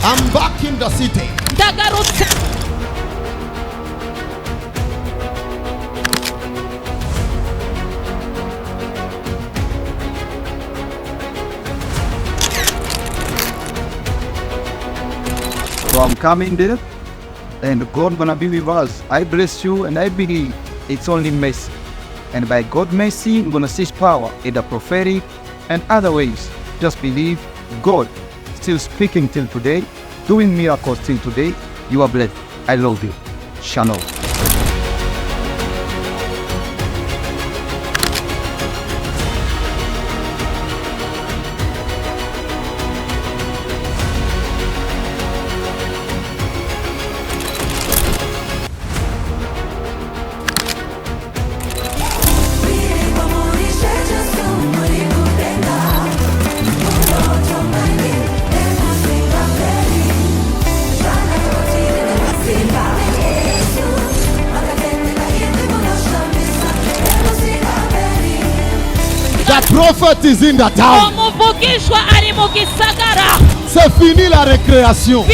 I'm back in the city. So I'm coming there, and God gonna be with us. I bless you, and I believe it's only mercy. And by God's mercy, I'm gonna see His power in the prophetic and other ways. Just believe God still speaking till today, doing miracles till today. You are blessed. I love you. Shalom. The prophet is in the town. C'est fini la récréation.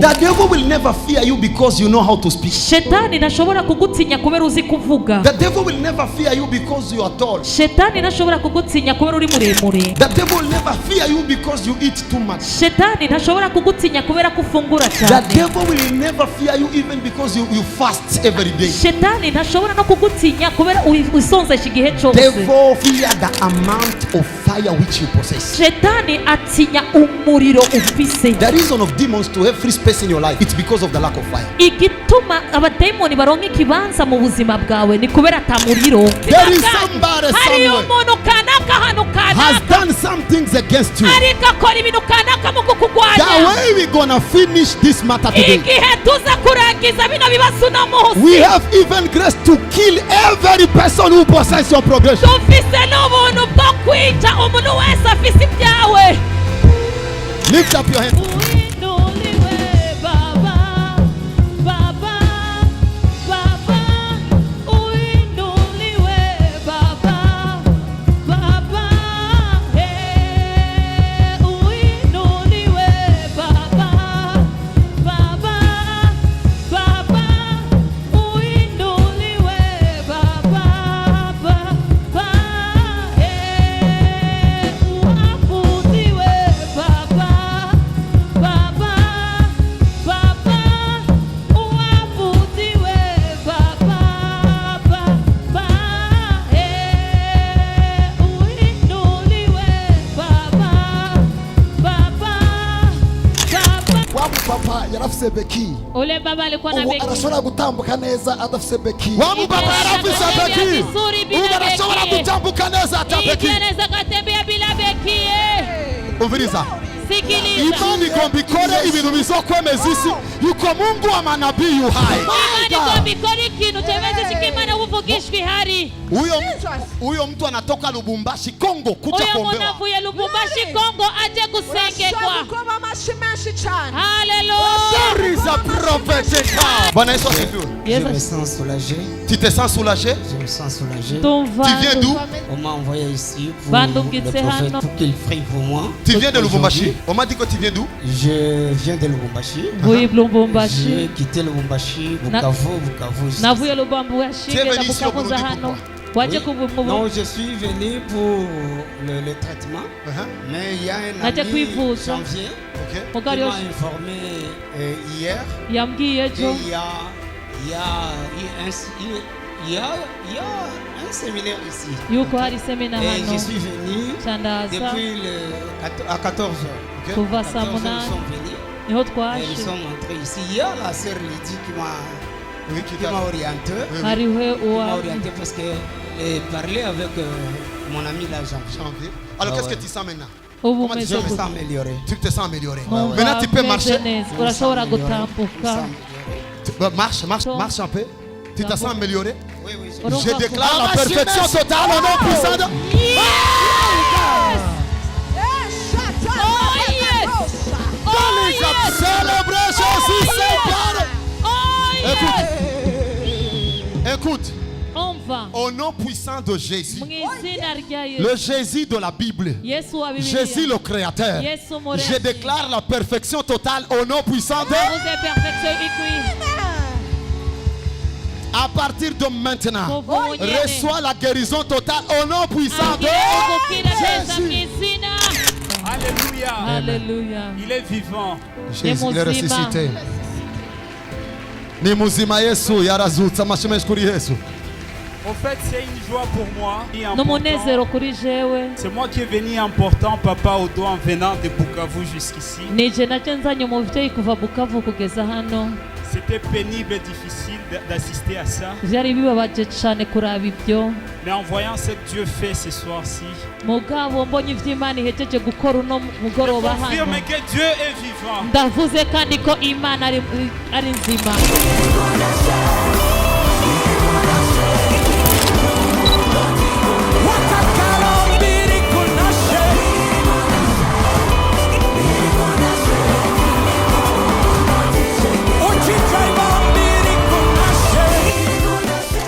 The devil will never fear you because you know how to speak. The devil will never fear you because you are tall. The devil will never fear you because you eat too much. The devil will never fear you even because you fast every day. Devil fear the amount of fire which you possess. The reason of demons to have free space in your life, it's because of the lack of fire. There is somebody somewhere has done some things against you. The way we're gonna finish this matter today, we have even grace to kill every person who possesses your progression. Lift up your hand. yarafise beki. Ule baba alikuwa na beki. Anashobora gutambuka neza adafise beki. Wa baba yarafise beki. Ubu anashobora gutambuka neza atabeki. Anaweza kutembea bila beki. Umviriza. Imani gombikore ibintu bizokwemeza isi yuko Mungu wa manabii yuhai. Imani gombikore ikintu temeze shikimana uvugishwe hari. Huyo mtu anatoka Lubumbashi Kongo kuja kuombewa. Huyo mwana Lubumbashi Kongo aje kusengekwa. Hallelujah. There is a prophet. Bwana Yesu asifiwe. Je me sens soulagé. Tu te sens soulagé? Je me sens soulagé. Tu viens d'où? On m'a envoyé ici pour le prophète pour qu'il prie pour moi. Tu viens de Lubumbashi? On m'a dit que tu viens d'où? Je viens de Lubumbashi. Oui, Lubumbashi. J'ai quitté Lubumbashi, Bukavu. Navuye Lubumbashi na Bukavu hano. Oui. Non, je suis venu pour le traitement, mais il y a un ami janvier Il m'a informé hier. Il y a un séminaire ici. Et je suis venu depuis à 14h. À 14h, ils sont venus. Et ils sont entrés ici. Hier, la sœur Lydie qui m'a orienté parce qu'elle parlait avec mon ami là, Jean-Pierre. Alors qu'est-ce que tu sens maintenant? Comment je me sens amélioré. Tu te sens amélioré. Maintenant tu peux marcher. Marche un peu. Tu te sens amélioré? Oui. Je déclare la perfection totale au nom puissant de... Écoute, au nom puissant de Jésus, le Jésus de la Bible, Jésus le Créateur, je déclare la perfection totale au nom puissant de... À partir de maintenant, reçois la guérison totale au nom puissant de Jésus. Alléluia. Alléluia. Il est vivant. Jésus est ressuscité. Ni muzima Yesu yarazutse amashimwe Yesu. En fait, c'est une joie pour moi. C'est moi qui est venu important, papa, au dos en venant de Bukavu jusqu'ici. C'était pénible et difficile d'assister à ça. Mais en voyant ce que Dieu fait ce soir-ci, je confirme que Dieu est vivant.